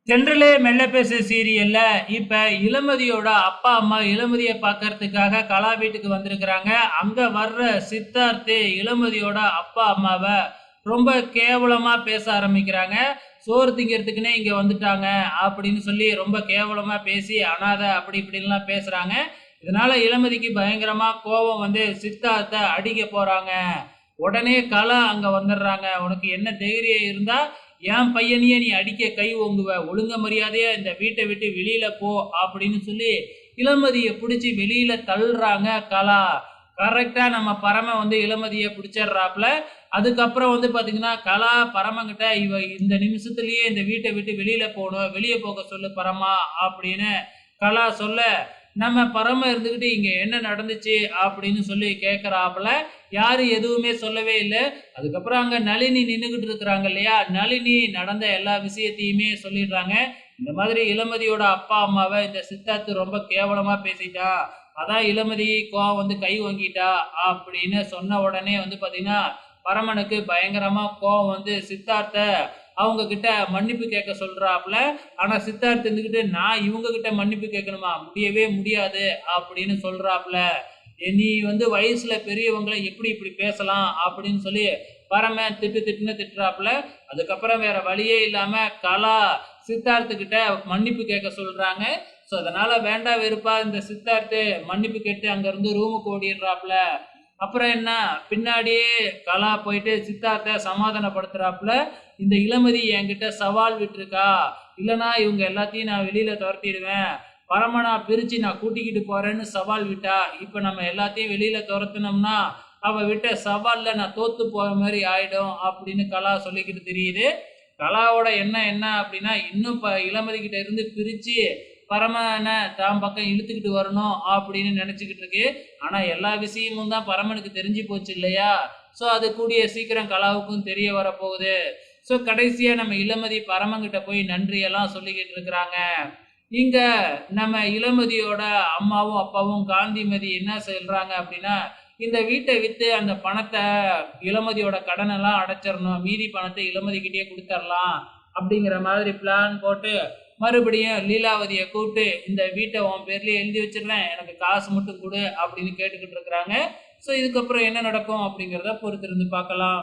தென்றலே மெல்ல பேசு சீரியல்ல இப்ப இளமதியோட அப்பா அம்மா இளமதிய பார்க்கறதுக்காக கலா வீட்டுக்கு வந்திருக்கிறாங்க. அங்க வர்ற சித்தார்த்து இளமதியோட அப்பா அம்மாவ ரொம்ப கேவலமா பேச ஆரம்பிக்கிறாங்க. சோறு திங்கிறதுக்குன்னே இங்க வந்துட்டாங்க அப்படின்னு சொல்லி ரொம்ப கேவலமா பேசி அனாதை அப்படி இப்படின்லாம் பேசுறாங்க. இதனால இளமதிக்கு பயங்கரமா கோபம் வந்து சித்தார்த்த அடிக்க போறாங்க. உடனே கலா அங்க வந்துடுறாங்க. உனக்கு என்ன தைரியம் இருந்தா என் பையனையே நீ அடிக்க கை ஓங்குவ, ஒழுங்க மரியாதையா இந்த வீட்டை விட்டு வெளியில போ அப்படின்னு சொல்லி இளமதியை பிடிச்சி வெளியில தள்ளுறாங்க கலா. கரெக்டா நம்ம பரம வந்து இளமதியை பிடிச்சிடுறாப்புல. அதுக்கப்புறம் வந்து பாத்தீங்கன்னா கலா பரமங்கிட்ட இவ இந்த நிமிஷத்துலயே இந்த வீட்டை விட்டு வெளியில போகணும், வெளியே போக சொல்லு பரமா அப்படின்னு கலா சொல்ல, நம்ம பரம இருந்துகிட்டு இங்க என்ன நடந்துச்சு அப்படின்னு சொல்லி கேட்கறாப்புல. யாரும் எதுவுமே சொல்லவே இல்லை. அதுக்கப்புறம் அங்க நளினி நின்றுகிட்டு இருக்கிறாங்க இல்லையா, நளினி நடந்த எல்லா விஷயத்தையுமே சொல்லிடுறாங்க. இந்த மாதிரி இளமதியோட அப்பா அம்மாவை இந்த சித்தார்த்து ரொம்ப கேவலமா பேசிட்டா, அதான் இளமதி கோவம் வந்து கை வாங்கிட்டா அப்படின்னு சொன்ன உடனே வந்து பாத்தீங்கன்னா பரமனுக்கு பயங்கரமா கோவம் வந்து சித்தார்த்த அவங்க கிட்ட மன்னிப்பு கேட்க சொல்றாப்புல. ஆனா சித்தார்த் இருந்துகிட்டு நான் இவங்க கிட்ட மன்னிப்பு கேட்கணுமா, முடியவே முடியாது அப்படின்னு சொல்றாப்புல. நீ வந்து வயசுல பெரியவங்களை எப்படி இப்படி பேசலாம் அப்படின்னு சொல்லி பரம திட்டுன்னு திட்டுறாப்புல. அதுக்கப்புறம் வேற வழியே இல்லாம கலா சித்தார்த்து கிட்ட மன்னிப்பு கேட்க சொல்றாங்க. ஸோ அதனால வேண்டா வெறுப்பா இந்த சித்தார்த்து மன்னிப்பு கேட்டு அங்க இருந்து ரூமுக்கு ஓடிடுறாப்புல. அப்புறம் என்ன, பின்னாடியே கலா போயிட்டு சித்தார்த்த சமாதானப்படுத்துறாப்புல. இந்த இளமதி என்கிட்ட சவால் விட்டுருக்கா, இல்லைன்னா இவங்க எல்லாத்தையும் நான் வெளியில துரத்திடுவேன், பரமனா பிரிச்சு நான் கூட்டிக்கிட்டு போறேன்னு சவால் விட்டா. இப்ப நம்ம எல்லாத்தையும் வெளியில துரத்துனோம்னா அவ விட்ட சவால்ல நான் தோத்து போற மாதிரி ஆயிடும் அப்படின்னு கலா சொல்லிக்கிட்டு தெரியுது. கலாவோட எண்ணம் என்ன அப்படின்னா இன்னும் இளமதி கிட்ட இருந்து பிரிச்சு பரமனை தான் பக்கம் இழுத்துக்கிட்டு வரணும் அப்படின்னு நினைச்சுக்கிட்டு இருக்கு. ஆனா எல்லா விஷயமும் தான் பரமனுக்கு தெரிஞ்சு போச்சு இல்லையா. ஸோ அது கூடிய சீக்கிரம் கலாவுக்கும் தெரிய வரப்போகுது. ஸோ கடைசியா நம்ம இளமதி பரமங்கிட்ட போய் நன்றியெல்லாம் சொல்லிக்கிட்டு இருக்கிறாங்க. இங்க நம்ம இளமதியோட அம்மாவும் அப்பாவும் காந்திமதி என்ன சொல்றாங்க அப்படின்னா, இந்த வீட்டை வித்து அந்த பணத்தை இளமதியோட கடனெல்லாம் அடைச்சிடணும், மீதி பணத்தை இளமதிக்கிட்டே கொடுத்துடலாம் அப்படிங்கிற மாதிரி பிளான் போட்டு மறுபடியும் லீலாவதியை கூப்பிட்டு இந்த வீட்டை உன் பேர்லயே எழுதி வச்சிடுறேன், எனக்கு காசு மட்டும் கொடு அப்படின்னு கேட்டுக்கிட்டு இருக்கிறாங்க. ஸோ இதுக்கப்புறம் என்ன நடக்கும் அப்படிங்கிறத பொறுத்திருந்து பார்க்கலாம்.